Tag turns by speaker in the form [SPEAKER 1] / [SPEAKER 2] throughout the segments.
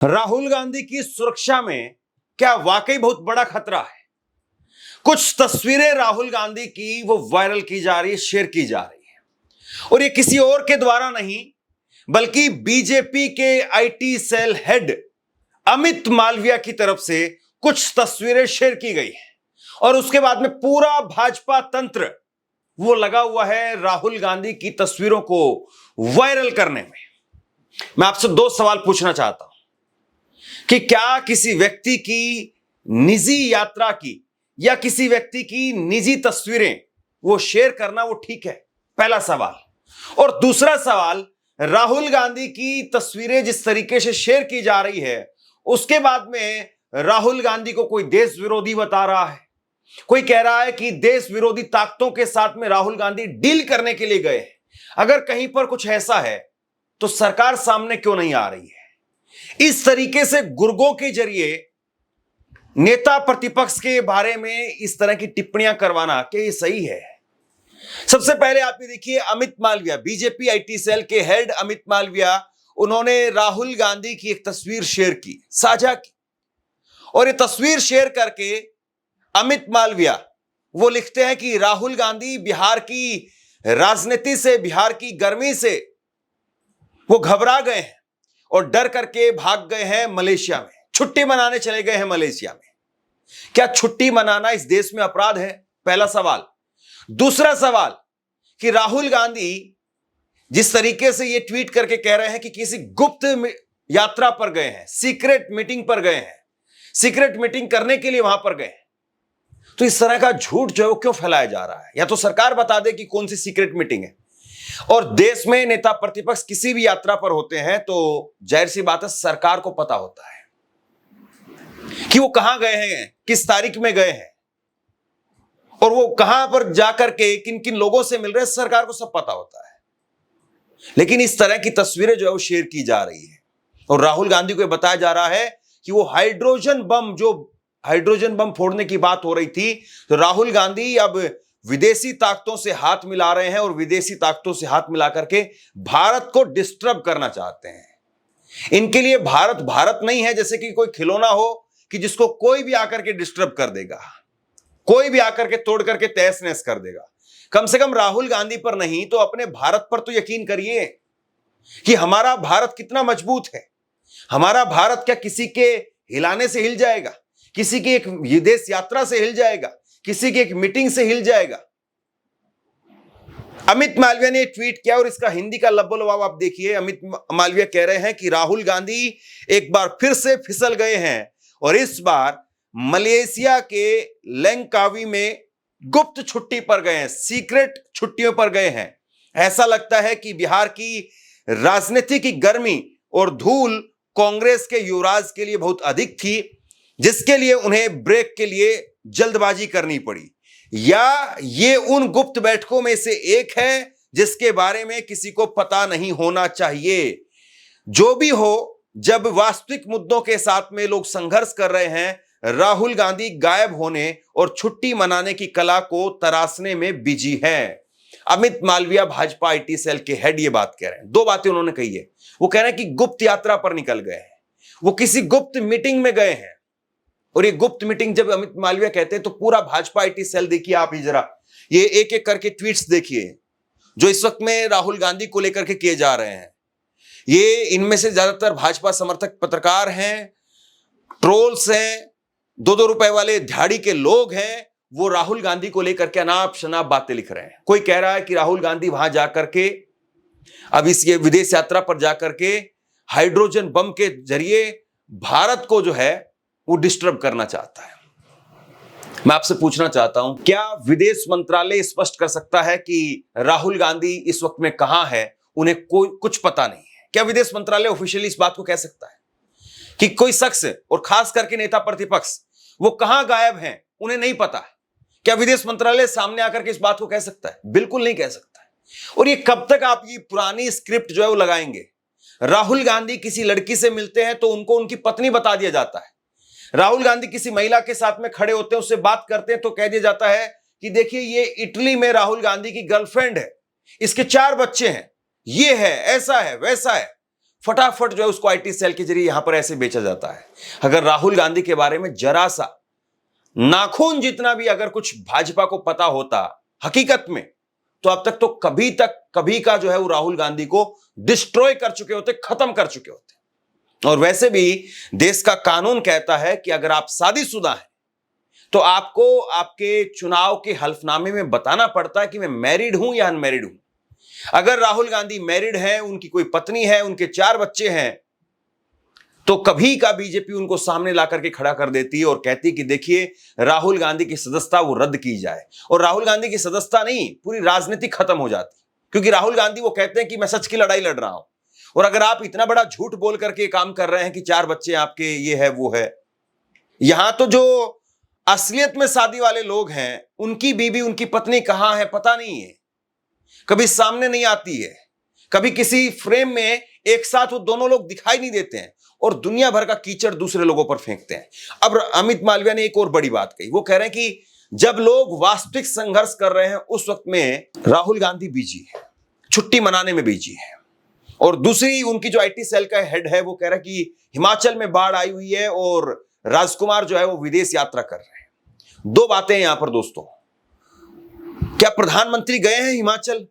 [SPEAKER 1] राहुल गांधी की सुरक्षा में क्या वाकई बहुत बड़ा खतरा है। कुछ तस्वीरें राहुल गांधी की वो वायरल की जा रही है, शेयर की जा रही है, और ये किसी और के द्वारा नहीं बल्कि बीजेपी के IT cell head Amit Malviya की तरफ से कुछ तस्वीरें शेयर की गई है। और उसके बाद में पूरा भाजपा तंत्र वो लगा हुआ है राहुल गांधी की तस्वीरों को वायरल करने में। मैं आपसे दो सवाल पूछना चाहता हूं कि क्या किसी व्यक्ति की निजी यात्रा की या किसी व्यक्ति की निजी तस्वीरें वो शेयर करना वो ठीक है? पहला सवाल। और दूसरा सवाल, राहुल गांधी की तस्वीरें जिस तरीके से शेयर की जा रही है उसके बाद में राहुल गांधी को कोई देश विरोधी बता रहा है, कोई कह रहा है कि देश विरोधी ताकतों के साथ में राहुल गांधी डील करने के लिए गए हैं। अगर कहीं पर कुछ ऐसा है तो सरकार सामने क्यों नहीं आ रही है? इस तरीके से गुर्गों के जरिए नेता प्रतिपक्ष के बारे में इस तरह की टिप्पणियां करवाना क्या ये सही है? सबसे पहले आप ये देखिए, Amit Malviya, BJP IT cell के हेड अमित मालविया, उन्होंने राहुल गांधी की एक तस्वीर शेयर की, साझा की, और ये तस्वीर शेयर करके अमित मालविया वो लिखते हैं कि राहुल गांधी बिहार की राजनीति से, बिहार की गर्मी से वो घबरा गए हैं और डर करके भाग गए हैं मलेशिया में, छुट्टी मनाने चले गए हैं मलेशिया में। क्या छुट्टी मनाना इस देश में अपराध है? पहला सवाल। दूसरा सवाल कि राहुल गांधी जिस तरीके से ये ट्वीट करके कह रहे हैं कि किसी गुप्त यात्रा पर गए हैं, सीक्रेट मीटिंग पर गए हैं, सीक्रेट मीटिंग करने के लिए वहां पर गए हैं, तो इस तरह का झूठ जो है वो क्यों फैलाया जा रहा है? या तो सरकार बता दे कि कौन सी सीक्रेट मीटिंग है। और देश में नेता प्रतिपक्ष किसी भी यात्रा पर होते हैं तो जाहिर सी बात है सरकार को पता होता है कि वो कहां गए हैं, किस तारीख में गए हैं, और वो कहां पर जाकर के किन किन लोगों से मिल रहे हैं, सरकार को सब पता होता है। लेकिन इस तरह की तस्वीरें जो है वो शेयर की जा रही है और राहुल गांधी को बताया जा रहा है कि वो हाइड्रोजन बम फोड़ने की बात हो रही थी, तो राहुल गांधी अब विदेशी ताकतों से हाथ मिला रहे हैं और विदेशी ताकतों से हाथ मिला करके भारत को डिस्टर्ब करना चाहते हैं। इनके लिए भारत भारत नहीं है जैसे कि कोई खिलौना हो कि जिसको कोई भी आकर के डिस्टर्ब कर देगा, कोई भी आकर के तोड़ करके तहस नहस कर देगा। कम से कम राहुल गांधी पर नहीं तो अपने भारत पर तो यकीन करिए कि हमारा भारत कितना मजबूत है। हमारा भारत क्या किसी के हिलाने से हिल जाएगा, किसी की एक विदेश यात्रा से हिल जाएगा, किसी की एक मीटिंग से हिल जाएगा? अमित मालविया ने ट्वीट किया और इसका हिंदी का लबोलबाब आप देखिए। अमित मालविया कह रहे हैं कि राहुल गांधी एक बार फिर से फिसल गए हैं और इस बार मलेशिया के लैंकावी में गुप्त छुट्टी पर गए हैं, सीक्रेट छुट्टियों पर गए हैं। ऐसा लगता है कि बिहार की राजनीति की गर्मी और धूल कांग्रेस के युवराज के लिए बहुत अधिक थी, जिसके लिए उन्हें ब्रेक के लिए जल्दबाजी करनी पड़ी, या ये उन गुप्त बैठकों में से एक है जिसके बारे में किसी को पता नहीं होना चाहिए। जो भी हो, जब वास्तविक मुद्दों के साथ में लोग संघर्ष कर रहे हैं, राहुल गांधी गायब होने और छुट्टी मनाने की कला को तराशने में बिजी है। अमित मालविया भाजपा आईटी सेल के हेड ये बात कह रहे हैं। दो बातें उन्होंने कही है। वो कह रहे हैं कि गुप्त यात्रा पर निकल गए हैं, वो किसी गुप्त मीटिंग में गए हैं। और ये गुप्त मीटिंग जब अमित मालविया कहते हैं तो पूरा भाजपा आईटी सेल देखिए आप ही जरा, ये एक एक करके ट्वीट्स देखिए जो इस वक्त में राहुल गांधी को लेकर के किए जा रहे हैं। ये इनमें से ज्यादातर भाजपा समर्थक पत्रकार हैं, ट्रोल्स हैं, 2-2 रुपए वाले दिहाड़ी के लोग हैं। वो राहुल गांधी को लेकर के अनाप शनाप बातें लिख रहे हैं। कोई कह रहा है कि राहुल गांधी वहां जाकर के अब इस ये विदेश यात्रा पर जाकर के हाइड्रोजन बम के जरिए भारत को जो है वो डिस्टर्ब करना चाहता है। मैं आपसे पूछना चाहता हूं, क्या विदेश मंत्रालय स्पष्ट कर सकता है कि राहुल गांधी इस वक्त में कहां है? उन्हें कोई कुछ पता नहीं है। क्या विदेश मंत्रालय ऑफिशियली इस बात को कह सकता है कि कोई शख्स और खास करके नेता प्रतिपक्ष वो कहां गायब हैं, उन्हें नहीं पता है? क्या विदेश मंत्रालय सामने आकर के इस बात को कह सकता है? बिल्कुल नहीं कह सकता है। और ये कब तक आप ये पुरानी स्क्रिप्ट जो है वो लगाएंगे? राहुल गांधी किसी लड़की से मिलते हैं तो उनको उनकी पत्नी बता दिया जाता है। राहुल गांधी किसी महिला के साथ में खड़े होते हैं, उससे बात करते हैं तो कह दिया जाता है कि देखिए ये इटली में राहुल गांधी की गर्लफ्रेंड है, इसके 4 बच्चे हैं, ये है, ऐसा है, वैसा है। फटाफट जो है उसको आईटी सेल के जरिए यहां पर ऐसे बेचा जाता है। अगर राहुल गांधी के बारे में जरा सा नाखून जितना भी अगर कुछ भाजपा को पता होता हकीकत में, तो अब तक कभी का जो है वो राहुल गांधी को डिस्ट्रॉय कर चुके होते, खत्म कर चुके होते। और वैसे भी देश का कानून कहता है कि अगर आप शादीशुदा हैं तो आपको आपके चुनाव के हल्फनामे में बताना पड़ता है कि मैं मैरिड हूं या अनमैरिड हूं। अगर राहुल गांधी मैरिड है, उनकी कोई पत्नी है, उनके 4 बच्चे हैं, तो कभी का बीजेपी उनको सामने ला करके खड़ा कर देती है और कहती कि देखिए राहुल गांधी की सदस्यता वो रद्द की जाए। और राहुल गांधी की सदस्यता नहीं, पूरी राजनीति खत्म हो जाती, क्योंकि राहुल गांधी वो कहते हैं कि मैं सच की लड़ाई लड़ रहा हूं। और अगर आप इतना बड़ा झूठ बोल करके काम कर रहे हैं कि 4 बच्चे आपके ये है वो है, यहां तो जो असलियत में शादी वाले लोग हैं उनकी बीवी उनकी पत्नी कहां है पता नहीं है, कभी सामने नहीं आती है, कभी किसी फ्रेम में एक साथ वो दोनों लोग दिखाई नहीं देते हैं और दुनिया भर का कीचड़ दूसरे लोगों पर फेंकते हैं। अब अमित मालविया ने एक और बड़ी बात कही, वो कह रहे हैं कि जब लोग वास्तविक संघर्ष कर रहे हैं उस वक्त में राहुल गांधी बिजी है, छुट्टी मनाने में बिजी है। और दूसरी उनकी जो आईटी सेल का हेड है वो कह रहा है कि हिमाचल में बाढ़ आई हुई है और राजकुमार जो है वो विदेश यात्रा कर रहे हैं। 2 बातें यहां पर दोस्तों, क्या प्रधानमंत्री गए हैं हिमाचल?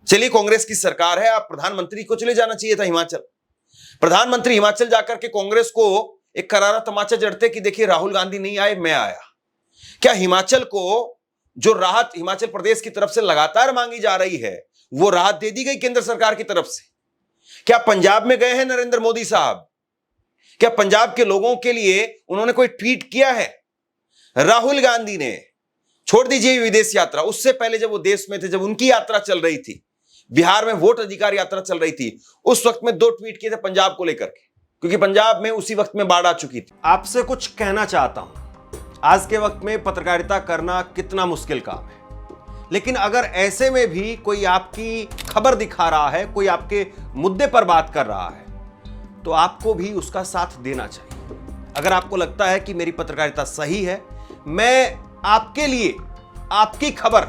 [SPEAKER 1] चलिए कांग्रेस की सरकार है, आप प्रधानमंत्री को चले जाना चाहिए था हिमाचल। प्रधानमंत्री हिमाचल जाकर के कांग्रेस को एक करारा तमाचा जड़ते कि देखिए राहुल गांधी नहीं आए, मैं आया। क्या हिमाचल को जो राहत हिमाचल प्रदेश की तरफ से लगातार मांगी जा रही है वो राहत दे दी गई केंद्र सरकार की तरफ से? क्या पंजाब में गए हैं नरेंद्र मोदी साहब? क्या पंजाब के लोगों के लिए उन्होंने कोई ट्वीट किया है? राहुल गांधी ने, छोड़ दीजिए विदेश यात्रा, उससे पहले जब वो देश में थे, जब उनकी यात्रा चल रही थी, बिहार में वोट अधिकार यात्रा चल रही थी, उस वक्त में 2 ट्वीट किए थे पंजाब को लेकर के, क्योंकि पंजाब में उसी वक्त में बाढ़ आ चुकी थी। आपसे कुछ कहना चाहता हूं, आज के वक्त में पत्रकारिता करना कितना मुश्किल काम है, लेकिन अगर ऐसे में भी कोई आपकी खबर दिखा रहा है, कोई आपके मुद्दे पर बात कर रहा है, तो आपको भी उसका साथ देना चाहिए। अगर आपको लगता है कि मेरी पत्रकारिता सही है, मैं आपके लिए आपकी खबर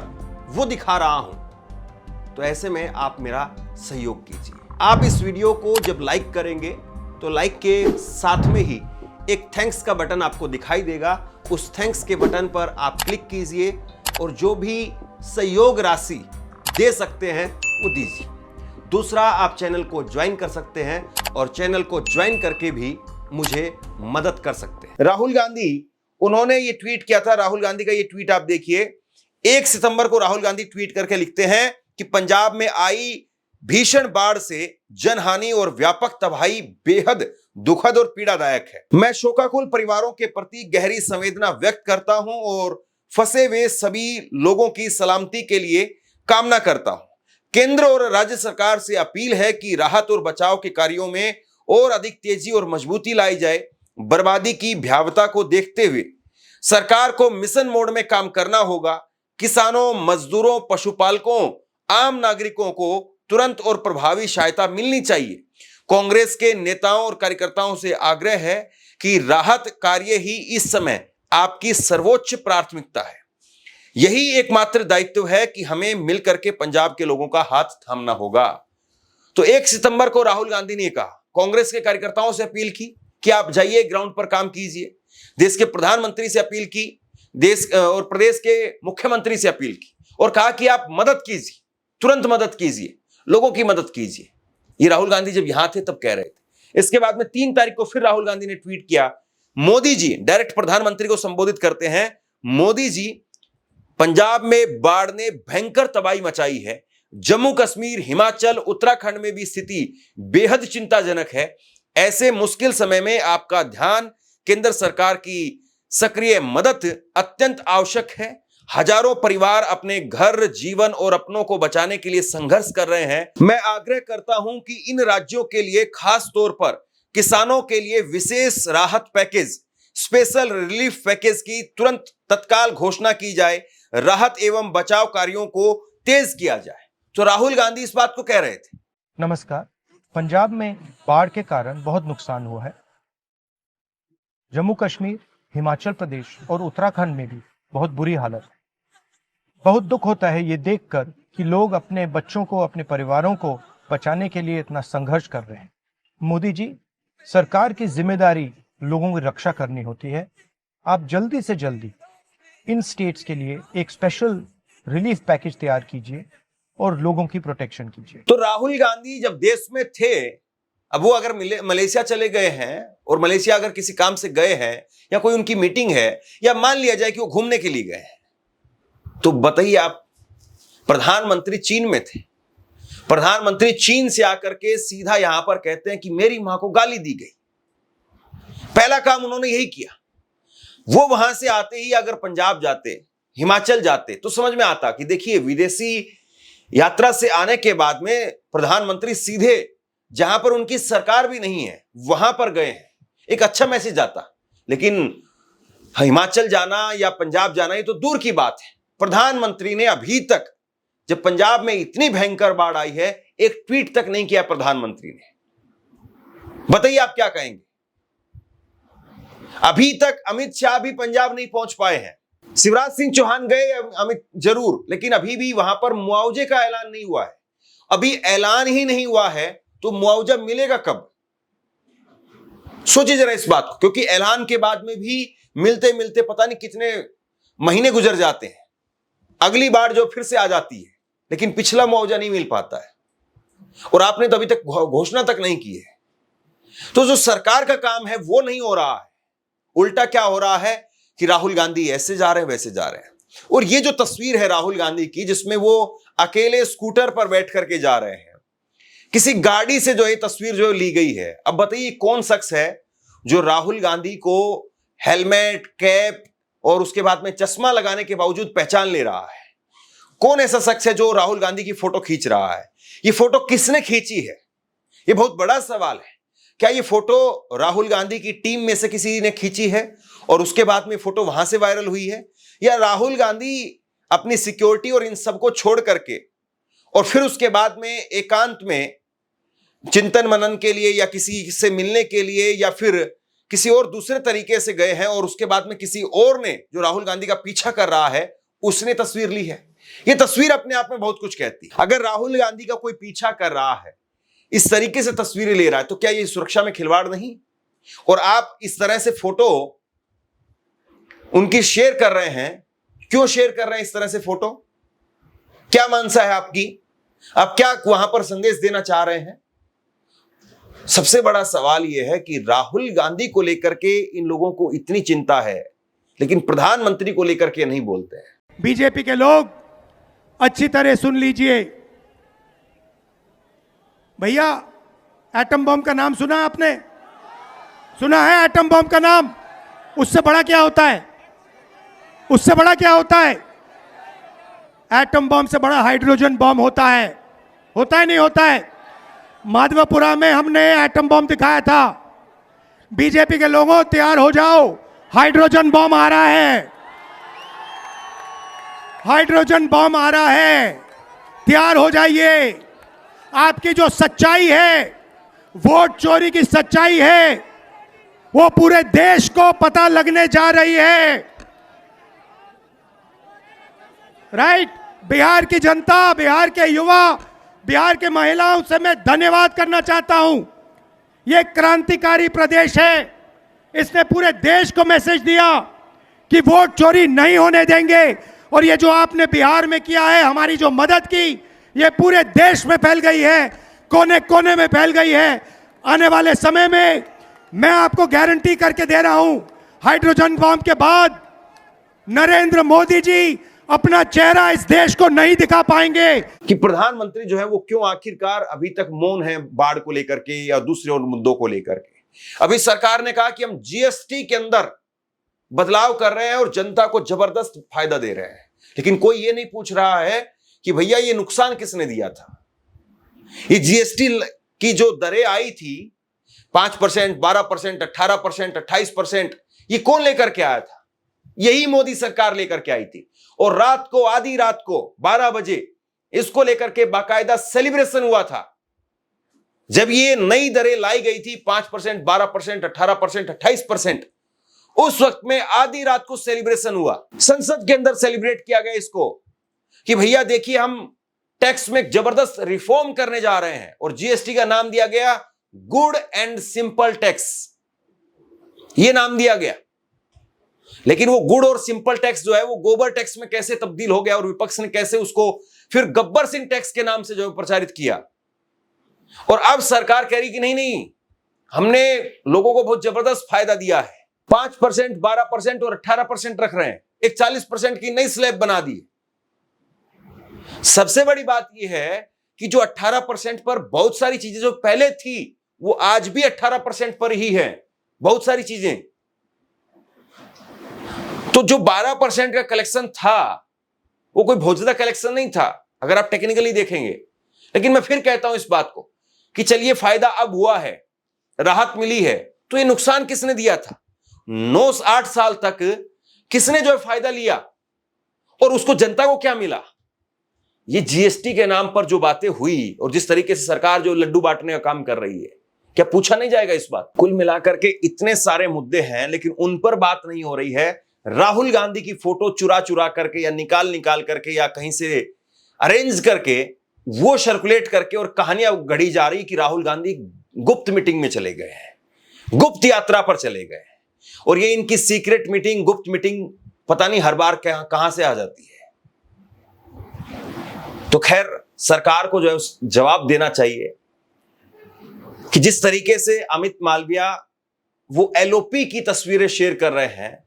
[SPEAKER 1] वो दिखा रहा हूं, तो ऐसे में आप मेरा सहयोग कीजिए। आप इस वीडियो को जब लाइक करेंगे तो लाइक के साथ में ही एक थैंक्स का बटन आपको दिखाई देगा, उस थैंक्स के बटन पर आप क्लिक कीजिए और जो भी सहयोग राशि दे सकते हैं वो दीजिए। दूसरा, आप चैनल को ज्वाइन कर सकते हैं और चैनल को ज्वाइन करके भी मुझे मदद कर सकते हैं। राहुल गांधी, उन्होंने ये ट्वीट किया था, राहुल गांधी का ये ट्वीट आप देखिए। 1 सितंबर को राहुल गांधी ट्वीट करके लिखते हैं कि पंजाब में आई भीषण बाढ़ से जनहानि और व्यापक तबाही बेहद दुखद और पीड़ादायक है। मैं शोकाकुल परिवारों के प्रति गहरी संवेदना व्यक्त करता हूं और फंसे हुए सभी लोगों की सलामती के लिए कामना करता हूं। केंद्र और राज्य सरकार से अपील है कि राहत और बचाव के कार्यों में और अधिक तेजी और मजबूती लाई जाए। बर्बादी की भयावहता को देखते हुए सरकार को मिशन मोड में काम करना होगा। किसानों, मजदूरों, पशुपालकों, आम नागरिकों को तुरंत और प्रभावी सहायता मिलनी चाहिए। कांग्रेस के नेताओं और कार्यकर्ताओं से आग्रह है कि राहत कार्य ही इस समय आपकी सर्वोच्च प्राथमिकता है। यही एकमात्र दायित्व है कि हमें मिलकर के पंजाब के लोगों का हाथ थामना होगा। तो 1 सितंबर को राहुल गांधी ने कहा, कांग्रेस के कार्यकर्ताओं से अपील की कि आप जाइए ग्राउंड पर काम कीजिए। देश के प्रधानमंत्री से अपील की, देश और प्रदेश के मुख्यमंत्री से अपील की और कहा कि आप मदद कीजिए, तुरंत मदद कीजिए, लोगों की मदद कीजिए। ये राहुल गांधी जब यहां थे तब कह रहे थे। इसके बाद में 3 तारीख को फिर राहुल गांधी ने ट्वीट किया। मोदी जी, डायरेक्ट प्रधानमंत्री को संबोधित करते हैं, मोदी जी, पंजाब में बाढ़ ने भयंकर तबाही मचाई है। जम्मू कश्मीर, हिमाचल, उत्तराखंड में भी स्थिति बेहद चिंताजनक है। ऐसे मुश्किल समय में आपका ध्यान, केंद्र सरकार की सक्रिय मदद अत्यंत आवश्यक है। हजारों परिवार अपने घर, जीवन और अपनों को बचाने के लिए संघर्ष कर रहे हैं। मैं आग्रह करता हूं कि इन राज्यों के लिए, खास तौर पर किसानों के लिए विशेष राहत पैकेज, स्पेशल रिलीफ पैकेज की तुरंत तत्काल घोषणा की जाए। राहत एवं बचाव कार्यों को तेज किया जाए। तो राहुल गांधी इस बात को कह रहे थे।
[SPEAKER 2] नमस्कार। पंजाब में बाढ़ के कारण बहुत नुकसान हुआ है। जम्मू कश्मीर, हिमाचल प्रदेश और उत्तराखंड में भी बहुत बुरी हालत है। बहुत दुख होता है ये देखकर कि लोग अपने बच्चों को, अपने परिवारों को बचाने के लिए इतना संघर्ष कर रहे हैं। मोदी जी, सरकार की जिम्मेदारी लोगों की रक्षा करनी होती है। आप जल्दी से जल्दी इन स्टेट्स के लिए एक स्पेशल रिलीफ पैकेज तैयार कीजिए और लोगों की प्रोटेक्शन कीजिए।
[SPEAKER 1] तो राहुल गांधी जब देश में थे, अब वो अगर मलेशिया चले गए हैं और मलेशिया अगर किसी काम से गए हैं या कोई उनकी मीटिंग है या मान लिया जाए कि वो घूमने के लिए गए हैं, तो बताइए आप, प्रधानमंत्री चीन में थे, प्रधानमंत्री चीन से आकर के सीधा यहां पर कहते हैं कि मेरी मां को गाली दी गई। पहला काम उन्होंने यही किया। वो वहां से आते ही अगर पंजाब जाते, हिमाचल जाते, तो समझ में आता कि देखिए विदेशी यात्रा से आने के बाद में प्रधानमंत्री सीधे जहां पर उनकी सरकार भी नहीं है वहां पर गए हैं, एक अच्छा मैसेज आता। लेकिन हिमाचल जाना या पंजाब जाना ये तो दूर की बात है। प्रधानमंत्री ने अभी तक, जब पंजाब में इतनी भयंकर बाढ़ आई है, एक ट्वीट तक नहीं किया प्रधानमंत्री ने। बताइए आप क्या कहेंगे? अभी तक अमित शाह भी पंजाब नहीं पहुंच पाए हैं। शिवराज सिंह चौहान गए अमित जरूर, लेकिन अभी भी वहां पर मुआवजे का ऐलान नहीं हुआ है। अभी ऐलान ही नहीं हुआ है तो मुआवजा मिलेगा कब? सोचिए जरा इस बात को, क्योंकि ऐलान के बाद में भी मिलते मिलते पता नहीं कितने महीने गुजर जाते हैं। अगली बार जो फिर से आ जाती है, लेकिन पिछला मुआवजा नहीं मिल पाता है और आपने तो अभी तक घोषणा तक नहीं की है। तो जो सरकार का काम है वो नहीं हो रहा है। उल्टा क्या हो रहा है कि राहुल गांधी ऐसे जा रहे हैं, वैसे जा रहे हैं। और ये जो तस्वीर है राहुल गांधी की, जिसमें वो अकेले स्कूटर पर बैठ करके जा रहे हैं, किसी गाड़ी से जो ये तस्वीर जो ली गई है, अब बताइए कौन शख्स है जो राहुल गांधी को हेलमेट, कैप और उसके बाद में चश्मा लगाने के बावजूद पहचान ले रहा है? कौन ऐसा शख्स है जो राहुल गांधी की फोटो खींच रहा है? ये फोटो किसने खींची है? ये बहुत बड़ा सवाल है। क्या ये फोटो राहुल गांधी की टीम में से किसी ने खींची है और उसके बाद में फोटो वहां से वायरल हुई है, या राहुल गांधी अपनी सिक्योरिटी और इन सबको छोड़ करके और फिर उसके बाद में एकांत में चिंतन मनन के लिए या किसी से मिलने के लिए या फिर किसी और दूसरे तरीके से गए हैं और उसके बाद में किसी और ने, जो राहुल गांधी का पीछा कर रहा है, उसने तस्वीर ली है? ये तस्वीर अपने आप में बहुत कुछ कहती है। अगर राहुल गांधी का कोई पीछा कर रहा है, इस तरीके से तस्वीरें ले रहा है, तो क्या ये सुरक्षा में खिलवाड़ नहीं? और आप इस तरह से फोटो उनकी शेयर कर रहे हैं, क्यों शेयर कर रहे हैं इस तरह से फोटो? क्या मानसा है आपकी? आप क्या वहां पर संदेश देना चाह रहे हैं? सबसे बड़ा सवाल यह है कि राहुल गांधी को लेकर के इन लोगों को इतनी चिंता है, लेकिन प्रधानमंत्री को लेकर के नहीं बोलते हैं।
[SPEAKER 3] बीजेपी के लोग अच्छी तरह सुन लीजिए भैया, एटम बम का नाम सुना आपने? सुना है एटम बम का नाम? उससे बड़ा क्या होता है? उससे बड़ा क्या होता है? एटम बम से बड़ा हाइड्रोजन बम होता है। होता है नहीं होता है? माधवपुरा में हमने एटम बम दिखाया था। बीजेपी के लोगों तैयार हो जाओ, हाइड्रोजन बम आ रहा है। हाइड्रोजन बम आ रहा है, तैयार हो जाइए। आपकी जो सच्चाई है, वोट चोरी की सच्चाई है, वो पूरे देश को पता लगने जा रही है। राइट? बिहार की जनता, बिहार के युवा, बिहार के महिलाओं से मैं धन्यवाद करना चाहता हूं। यह क्रांतिकारी प्रदेश है। इसने पूरे देश को मैसेज दिया कि वोट चोरी नहीं होने देंगे। और ये जो आपने बिहार में किया है, हमारी जो मदद की, ये पूरे देश में फैल गई है, कोने कोने में फैल गई है। आने वाले समय में मैं आपको गारंटी करके दे रहा हूं, हाइड्रोजन बम के बाद नरेंद्र मोदी जी अपना चेहरा इस देश को नहीं दिखा पाएंगे।
[SPEAKER 1] कि प्रधानमंत्री जो है वो क्यों आखिरकार अभी तक मौन है बाढ़ को लेकर के या दूसरे और मुद्दों को लेकर के? अभी सरकार ने कहा कि हम जीएसटी के अंदर बदलाव कर रहे हैं और जनता को जबरदस्त फायदा दे रहे हैं, लेकिन कोई ये नहीं पूछ रहा है कि भैया ये नुकसान किसने दिया था? ये जीएसटी की जो दरें आई थी 5%, 12%, 18%, 28%, ये कौन लेकर के आया था? यही मोदी सरकार लेकर के आई थी। और रात को, आधी रात को 12 बजे इसको लेकर के बाकायदा सेलिब्रेशन हुआ था। जब ये नई दरें लाई गई थी 5%, 12%, 18%, 28%, उस वक्त में आधी रात को सेलिब्रेशन हुआ। संसद के अंदर सेलिब्रेट किया गया इसको कि भैया देखिए हम टैक्स में जबरदस्त रिफॉर्म करने जा रहे हैं और जीएसटी का नाम दिया गया गुड एंड सिंपल टैक्स, यह नाम दिया गया। लेकिन वो गुड और सिंपल टैक्स जो है वो गोबर टैक्स में कैसे तब्दील हो गया और विपक्ष ने कैसे उसको फिर गब्बर सिंह टैक्स के नाम से जो है प्रचारित किया। और अब सरकार कह रही कि नहीं, हमने लोगों को बहुत जबरदस्त फायदा दिया है, 5%, 12% और 18% रख रहे हैं, एक 40% की नई स्लैब बना दी। सबसे बड़ी बात यह है कि जो 18% पर बहुत सारी चीजें जो पहले थी वो आज भी 18% पर ही है, बहुत सारी चीजें। तो जो 12% का कलेक्शन था वो कोई बहुत ज्यादा कलेक्शन नहीं था अगर आप टेक्निकली देखेंगे। लेकिन मैं फिर कहता हूं इस बात को कि चलिए फायदा अब हुआ है, राहत मिली है, तो ये नुकसान किसने दिया था? 9-8 साल तक किसने जो है फायदा लिया और उसको जनता को क्या मिला? ये जीएसटी के नाम पर जो बातें हुई और जिस तरीके से सरकार जो लड्डू बांटने का काम कर रही है, क्या पूछा नहीं जाएगा इस बात? कुल मिलाकर के इतने सारे मुद्दे हैं लेकिन उन पर बात नहीं हो रही है। राहुल गांधी की फोटो चुरा चुरा करके या निकाल करके या कहीं से अरेंज करके वो सर्कुलेट करके और कहानियां गढ़ी जा रही कि राहुल गांधी गुप्त मीटिंग में चले गए हैं, गुप्त यात्रा पर चले गए हैं। और ये इनकी सीक्रेट मीटिंग, गुप्त मीटिंग पता नहीं हर बार कहां से आ जाती है। तो खैर सरकार को जो है जवाब देना चाहिए कि जिस तरीके से अमित मालविया वो एलओपी की तस्वीरें शेयर कर रहे हैं,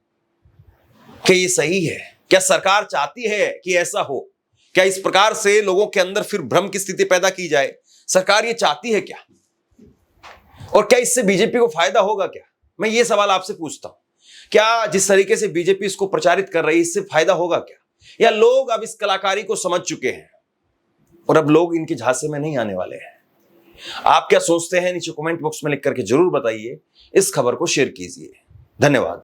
[SPEAKER 1] क्या ये सही है? क्या सरकार चाहती है कि ऐसा हो? क्या इस प्रकार से लोगों के अंदर फिर भ्रम की स्थिति पैदा की जाए? सरकार ये चाहती है क्या? और क्या इससे बीजेपी को फायदा होगा क्या? मैं ये सवाल आपसे पूछता हूं, क्या जिस तरीके से बीजेपी इसको प्रचारित कर रही है इससे फायदा होगा क्या? या लोग अब इस कलाकारी को समझ चुके हैं और अब लोग इनके झांसे में नहीं आने वाले हैं? आप क्या सोचते हैं नीचे कमेंट बॉक्स में लिख करके जरूर बताइए। इस खबर को शेयर कीजिए। धन्यवाद।